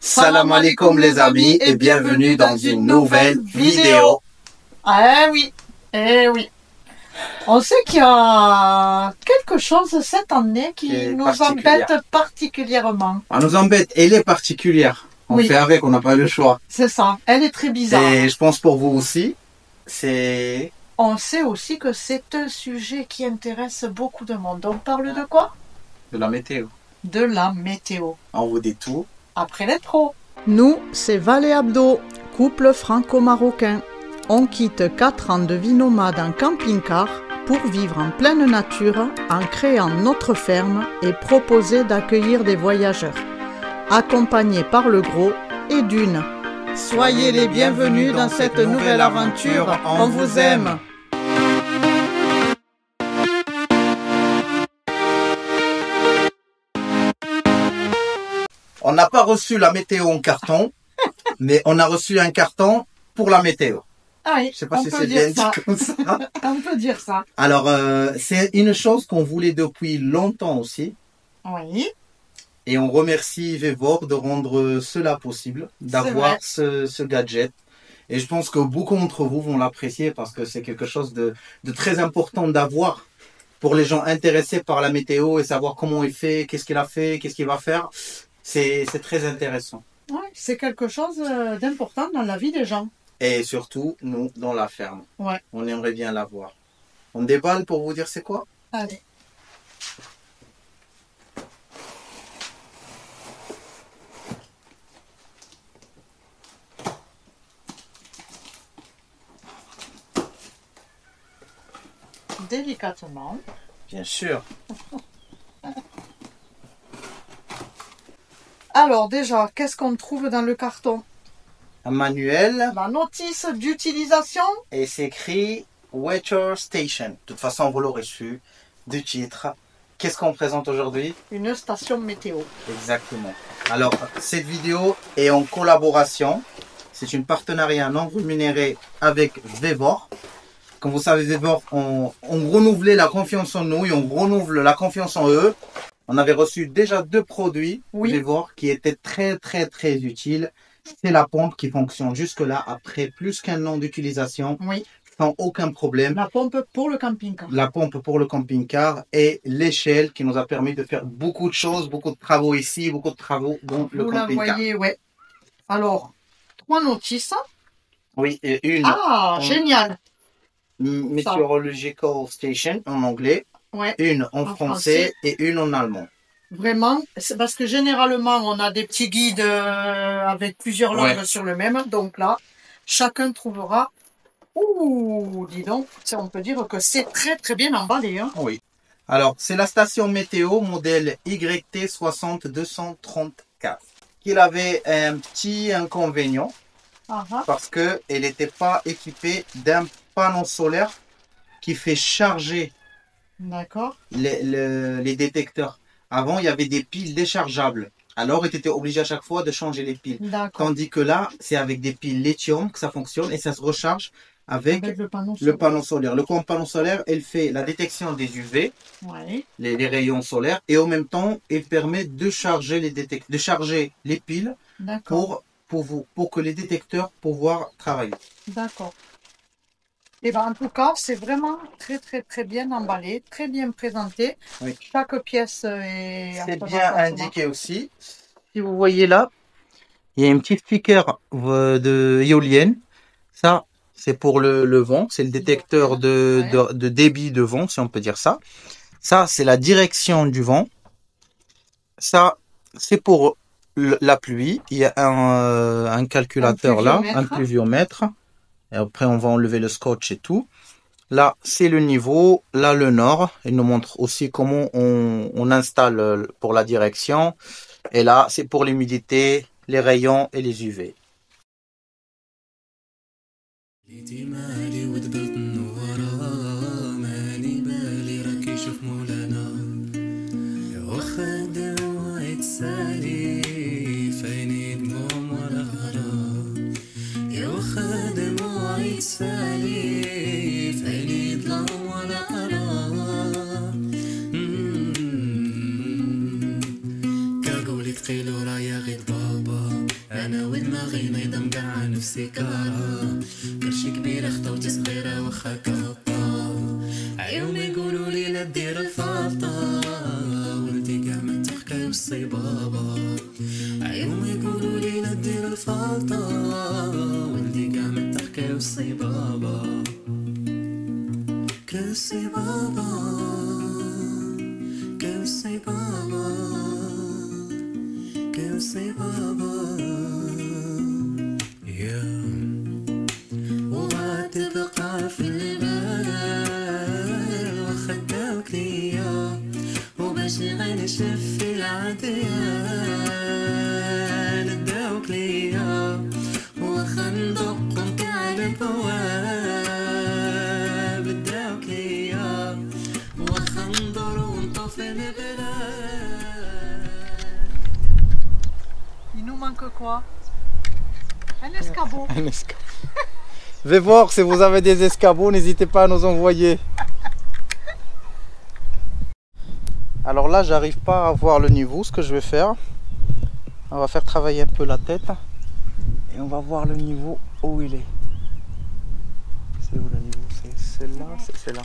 Salam alaikum les amis et bienvenue dans une nouvelle vidéo. Oui, oui. On sait qu'il y a quelque chose cette année qui nous embête particulièrement. Elle nous embête, elle est particulière. On fait avec, on n'a pas le choix. C'est ça, elle est très bizarre. Et je pense pour vous aussi, On sait aussi que c'est un sujet qui intéresse beaucoup de monde. On parle de quoi? De la météo. De la météo. On vous dit tout. Après l'intro. Nous, c'est Val et Abdo, couple franco-marocain. On quitte 4 ans de vie nomade en camping-car pour vivre en pleine nature en créant notre ferme et proposer d'accueillir des voyageurs, accompagnés par le gros et d'une. Soyez les bienvenus dans cette nouvelle aventure, on vous aime. On n'a pas reçu la météo en carton, mais on a reçu un carton pour la météo. Ah oui, je sais pas si c'est bien dit comme ça. On peut dire ça. Alors, c'est une chose qu'on voulait depuis longtemps aussi. Oui. Et on remercie Vevor de rendre cela possible, d'avoir ce gadget. Et je pense que beaucoup d'entre vous vont l'apprécier parce que c'est quelque chose de très important d'avoir pour les gens intéressés par la météo et savoir comment il fait, qu'est-ce qu'il a fait, qu'est-ce qu'il va faire. C'est très intéressant. Oui, c'est quelque chose d'important dans la vie des gens. Et surtout, nous, dans la ferme. Ouais. On aimerait bien l'avoir. On déballe pour vous dire c'est quoi? Allez. Délicatement. Bien sûr. Alors déjà, qu'est-ce qu'on trouve dans le carton? Un manuel. La notice d'utilisation. Et c'est écrit Weather Station. De toute façon, vous l'aurez su du titre. Qu'est-ce qu'on présente aujourd'hui? Une station météo. Exactement. Alors, cette vidéo est en collaboration. C'est une partenariat non rémunéré avec Vevor. Comme vous savez, Vevor, on renouvelait la confiance en nous et on renouvelle la confiance en eux. On avait reçu déjà 2 produits Vevor qui étaient très utiles. C'est la pompe qui fonctionne jusque-là après plus qu'1 an d'utilisation. Oui. Sans aucun problème. La pompe pour le camping-car. La pompe pour le camping-car et l'échelle qui nous a permis de faire beaucoup de choses, beaucoup de travaux ici, beaucoup de travaux dans le camping-car. Vous la voyez, ouais. Alors, 3 notices. Oui, et une. Ah, génial. Meteorological Station en anglais. Ouais. Une en français et une en allemand. Vraiment, c'est parce que généralement, on a des petits guides avec plusieurs langues sur le même. Donc là, chacun trouvera. Ouh, dis donc, on peut dire que c'est très bien emballé. Hein. Oui. Alors, c'est la station météo modèle YT60234 qui avait un petit inconvénient parce qu'elle n'était pas équipée d'un panneau solaire qui fait charger les détecteurs. Avant, il y avait des piles déchargeables. Alors, tu étais obligé à chaque fois de changer les piles. Tandis que là, c'est avec des piles lithium que ça fonctionne et ça se recharge avec le panneau solaire. Le panneau solaire, il fait la détection des UV, les rayons solaires, et en même temps, il permet de charger les piles pour que les détecteurs pouvoir travailler. D'accord. Et ben en tout cas, c'est vraiment très bien emballé, très bien présenté. Oui. Chaque pièce est... C'est bien indiqué aussi. Si vous voyez là, il y a un petit sticker de éolienne. Ça, c'est pour le vent. C'est le détecteur de débit de vent, si on peut dire ça. Ça, c'est la direction du vent. Ça, c'est pour la pluie. Il y a un calculateur là, un pluviomètre. Et après, on va enlever le scotch et tout. Là, c'est le niveau. Là, le nord. Il nous montre aussi comment on installe pour la direction. Et là, c'est pour l'humidité, les rayons et les UV. قالوا لي ثقيل ورايا غير بابا انا ودماغي نايضة مقعة نفسي كارا كرشي كبيرة خطوتي صغيرة واخا كابا عيوني يقولوا لي لا دير الفالطة ولدي كاع ما تحكي والصبابة عيوني يقولوا لي لا دير الفالطة ولدي كاع ما تحكي والصبابة كالصبابة كالصبابة كالصبابة وغتبقى في البال وخداوك ليا وباش غنشف في العديان اداوك ليا وخا ندق متاع البواب اداوك ليا وخا ندور ونطفي البلاد. Il nous manque quoi? Un escabeau. Un escabeau. Je vais voir si vous avez des escabeaux, n'hésitez pas à nous envoyer. Alors là, j'arrive pas à voir le niveau. Ce que je vais faire, on va faire travailler un peu la tête et on va voir le niveau où il est. C'est où le niveau? C'est là, c'est là.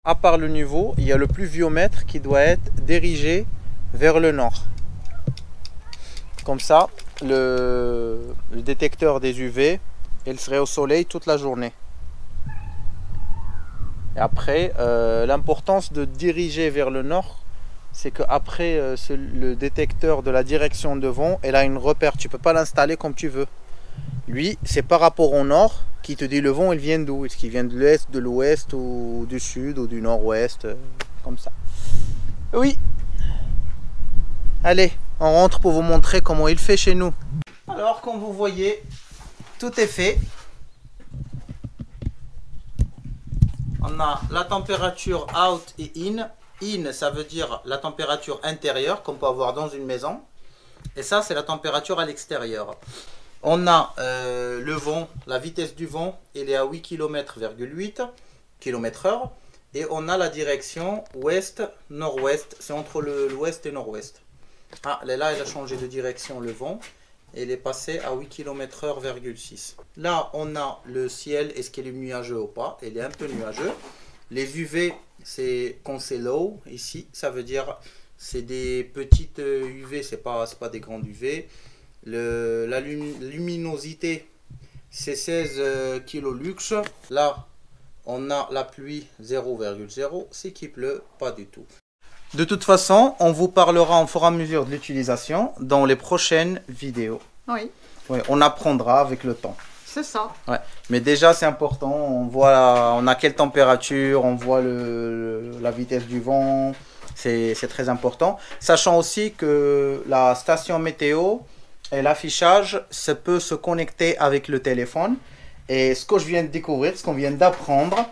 À part le niveau, il y a le pluviomètre qui doit être dirigé vers le nord. Comme ça, le détecteur des UV, il serait au soleil toute la journée. Et après, l'importance de diriger vers le nord, c'est qu'après le détecteur de la direction de vent, elle a une repère. Tu ne peux pas l'installer comme tu veux. Lui, c'est par rapport au nord qui te dit le vent, il vient d'où? Est-ce qu'il vient de l'est, de l'ouest, ou du sud, ou du nord-ouest, comme ça. Oui. Allez, on rentre pour vous montrer comment il fait chez nous. Alors, comme vous voyez, tout est fait. On a la température out et in. In, ça veut dire la température intérieure qu'on peut avoir dans une maison. Et ça, c'est la température à l'extérieur. On a le vent, la vitesse du vent, elle est à 8 km,8 km/h. Et on a la direction ouest-nord-ouest, c'est entre l'ouest et nord-ouest. Ah, là, elle a changé de direction, le vent. Elle est passée à 8 km/h,6. Là, on a le ciel, est-ce qu'il est nuageux ou pas? Il est un peu nuageux. Les UV, c'est quand c'est low, ici, ça veut dire c'est des petites UV, c'est pas des grandes UV. La luminosité, c'est 16 kilolux. Là, on a la pluie 0,0, c'est qu'il pleut pas du tout. De toute façon, on vous parlera en fur et à mesure de l'utilisation dans les prochaines vidéos. Oui. Ouais, on apprendra avec le temps. C'est ça. Ouais. Mais déjà, c'est important. On voit, on a quelle température, on voit la vitesse du vent. C'est très important. Sachant aussi que la station météo et l'affichage, ça peut se connecter avec le téléphone. Et ce que je viens de découvrir, ce qu'on vient d'apprendre,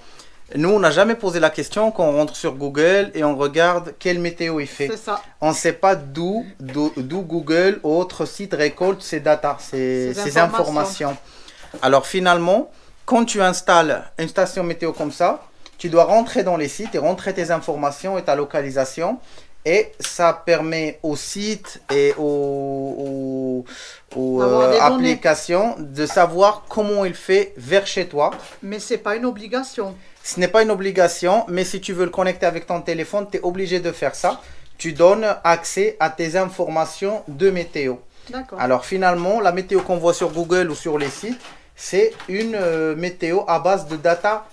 nous, on n'a jamais posé la question quand on rentre sur Google et on regarde quelle météo il fait. C'est ça. On ne sait pas d'où Google ou autre site récolte ces datas, ces informations. Alors finalement, quand tu installes une station météo comme ça, tu dois rentrer dans les sites et rentrer tes informations et ta localisation. Et ça permet aux sites et aux applications de savoir comment il fait vers chez toi. Mais ce n'est pas une obligation. Ce n'est pas une obligation, mais si tu veux le connecter avec ton téléphone, tu es obligé de faire ça. Tu donnes accès à tes informations de météo. D'accord. Alors finalement, la météo qu'on voit sur Google ou sur les sites, c'est une météo à base de data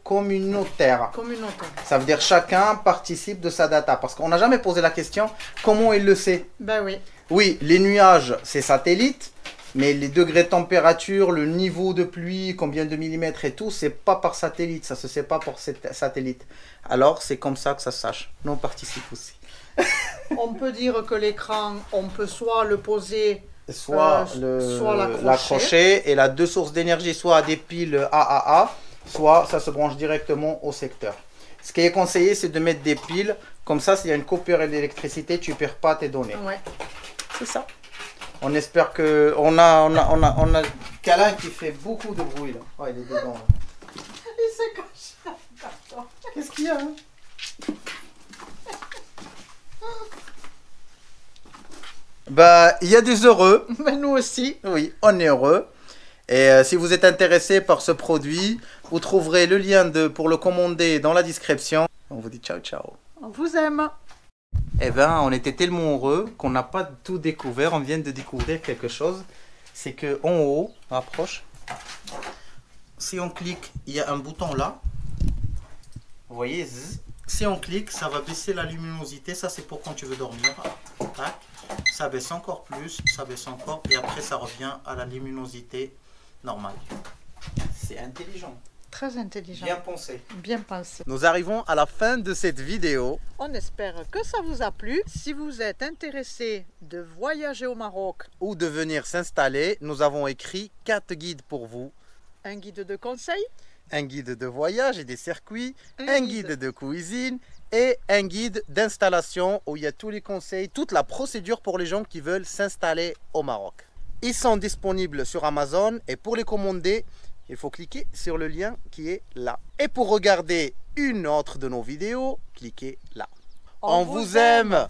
communautaire. Ça veut dire chacun participe de sa data. Parce qu'on n'a jamais posé la question, comment il le sait? Ben oui. Oui, les nuages, c'est satellite. Mais les degrés de température, le niveau de pluie, combien de millimètres et tout, c'est pas par satellite. Ça se sait pas par satellite. Alors, c'est comme ça que ça se sache. Nous, on participe aussi. On peut dire que l'écran, on peut soit le poser, soit l'accrocher. Et la deux sources d'énergie, soit à des piles AAA, soit ça se branche directement au secteur. Ce qui est conseillé, c'est de mettre des piles. Comme ça, s'il y a une coupure d'électricité, tu ne perds pas tes données. Ouais. C'est ça. On espère que... On a Câlin qui fait beaucoup de bruit là. Oh, il est dedans. Là. Il s'est caché. Attends. Qu'est-ce qu'il y a hein? Bah, il y a des heureux. Mais nous aussi. Oui, on est heureux. Et si vous êtes intéressé par ce produit, vous trouverez le lien pour le commander dans la description. On vous dit ciao ciao. On vous aime. Eh ben, on était tellement heureux qu'on n'a pas tout découvert. On vient de découvrir quelque chose. C'est que en haut, rapproche. Si on clique, il y a un bouton là. Vous voyez, zzz. Si on clique, ça va baisser la luminosité. Ça, c'est pour quand tu veux dormir. Tac. Ça baisse encore plus, ça baisse encore. Et après, ça revient à la luminosité normale. C'est intelligent. Très intelligent. Bien pensé. Bien pensé. Nous arrivons à la fin de cette vidéo. On espère que ça vous a plu. Si vous êtes intéressé de voyager au Maroc, Ou de venir s'installer, nous avons écrit 4 guides pour vous. un guide de conseil, Un guide de voyage et des circuits, un guide de cuisine et un guide d'installation où il y a tous les conseils, toute la procédure pour les gens qui veulent s'installer au Maroc. Ils sont disponibles sur Amazon et pour les commander, il faut cliquer sur le lien qui est là. Et pour regarder une autre de nos vidéos, cliquez là. On vous aime!